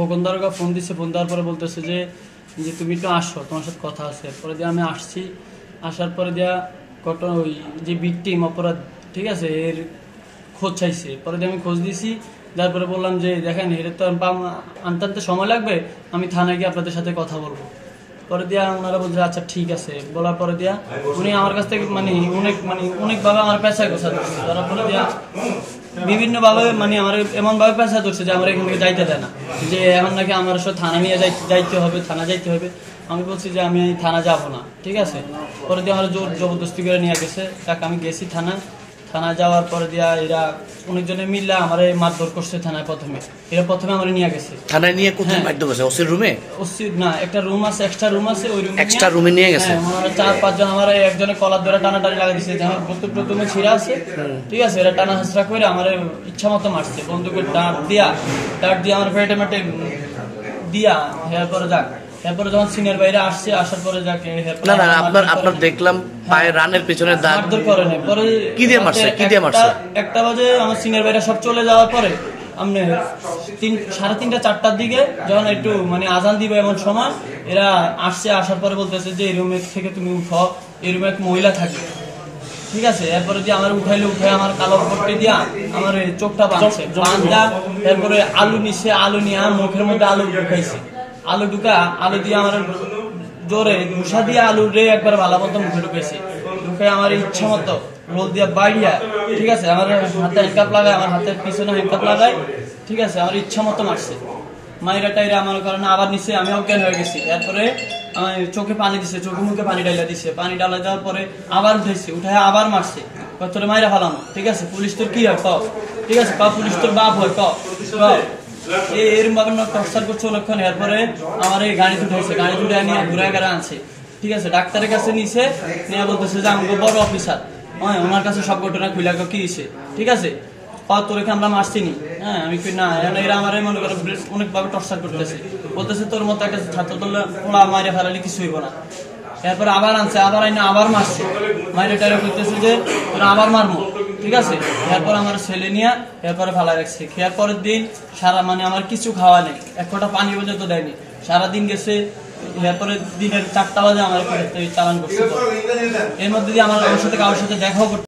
দোকানদারকে ফোন দিচ্ছে, ফোন দেওয়ার পরে বলতেছে যে যে তুমি একটু আসো, তোমার সাথে কথা আছে। পরে দিয়ে আমি আসছি, আসার পরে দিয়া ঘটনা ওই যে ভিকটিম অপরাধ, ঠিক আছে, এর খোঁজ চাইছে। পরে দিয়ে আমি খোঁজ দিয়েছি, তারপরে বললাম যে দেখেন এর তো আনতে আনতে সময় লাগবে, আমি থানায় গিয়ে আপনাদের সাথে কথা বলবো। পরে দিয়া ওনারা বলছে আচ্ছা ঠিক আছে। বলার পরে দিয়া উনি আমার কাছ থেকে অনেকভাবে আমার পেশায় গোছা ধরছে। ধরার পরে দিয়া বিভিন্নভাবে আমার এমনভাবে পেশা ধরছে যে আমার এখান থেকে যাইতে দেয় না, যে এখন নাকি আমার সাথে থানা নিয়ে যাইতে হবে, থানা যাইতে হবে। আমি বলছি যে আমি থানা যাব না, ঠিক আছে। পরে দিয়ে আমার জোর জবরদস্তি করে নিয়ে গেছে। তাকে আমি গেছি থানা যাওয়ার পরে দিয়া এরা অনেকজনে মিললে আমার মারধর করছে থানায়। প্রথমে আমার নিয়ে গেছে থানায় নিয়ে কোথায় মারধর করছে? ওসির রুমে? ওসির না, একটা রুম আছে, এক্সট্রা রুম আছে, ওই রুমে এক্সট্রা রুমে নিয়ে গেছে। হ্যাঁ, 4-5 জন আমার একজনে কলার ধরে টানাটানি লাগা দিছে, যেমন প্রথমে ছিঁড়া আছে, ঠিক আছে। এরা টানা হাসরা করে আমার ইচ্ছা মতো মারছে, বন্দুকের ডাট দিয়া আমার পেটে মেটে দিয়া। এরপরে এরপরে যখন সিনিয়র বাইরে আসছে, আসার পরে যাকে না আপনার দেখলাম পায়ে রানের পিছনে দাগ। মারধর করে নাই। পরে কি দিয়ে মারছে? 1টা বাজে আমার সিনিয়র বাইরে সব চলে যাওয়ার পরে সাড়ে 3টা-4টার দিকে যখন একটু আজান দিবে এমন সময় এরা আসছে। আসার পরে বলতেছে যে এই রুমের থেকে তুমি উঠো, এই রুমে এক মহিলা থাকে, ঠিক আছে। এরপরে দিয়ে আমার উঠে আমার কালো পট্টি দিয়া আমার চোখটা বাঁধছে, এরপরে আলু নিচ্ছে, আলু নিয়ে মুখের মধ্যে আলু ঢুকাইছে। আলু দিয়ে আমার জোরে ঘুষা দিয়ে আলু রে একবার ভালো মতো মুখে ঢুকেছে। ঢুকে আমার ইচ্ছা মতো রোল দিয়া বাইরিয়া, ঠিক আছে, আমার হাতে হ্যান্ডকাপ লাগায়, আমার হাতের পিছনে হ্যান্ডকাপ লাগায়, ঠিক আছে। আমার ইচ্ছা মতো মারছে, মাইরা টাইরা আমার কারণে আবার নিচে আমি অজ্ঞান হয়ে গেছি। এরপরে আমার চোখে পানি দিছে, চোখে মুখে পানি ডালা দিছে। পানি ডালা দেওয়ার পরে আবার উঠেছে, উঠায় আবার মারছে, তোরে মাইরা ফেলানো, ঠিক আছে। পুলিশ তোর কি হয় কও, ঠিক আছে, পুলিশ তোর বাপ হয় কও। এরকম ভাবে টর্চার করছে লক্ষণ। এরপরে আমার এই গাড়ি উঠেছে, গাড়ি উঠে নিয়ে ঘুরে ঘুরে আনছে, ঠিক আছে। ডাক্তারের কাছে নিছে, নিয়ে বলতেছে যে আমাকে বড় অফিসার, হ্যাঁ, ওনার কাছে সব ঘটনা খুলে কি দিছে, ঠিক আছে। তোরকে আমরা মারছি নি, হ্যাঁ। আমি না, এরা আমার মনে করো অনেকভাবে টর্চার করতেছে, বলতেছে তোর মতো একটা ছাত্র দলে পোলা মাইরে ফেলালে কিছু হইব না। এরপরে আবার আনছে, আবার আইনা আবার মারছে, মাইরে টাইরে করতেছে যে তোরা আবার মারবো, ঠিক আছে। এরপর আমার ছেলে নিয়ে এরপরে ফেলা রাখছে। খেয়ার পরের দিন সারা আমার কিছু খাওয়া নেই, 1 ফোঁটা পানি পর্যন্ত দেয়নি, সারাদিন গেছে। এরপরে দিনের 4টা বাজে আমার চালান করছে। এর মধ্যে দিয়ে আমার সাথে কারোর সাথে দেখাও করতে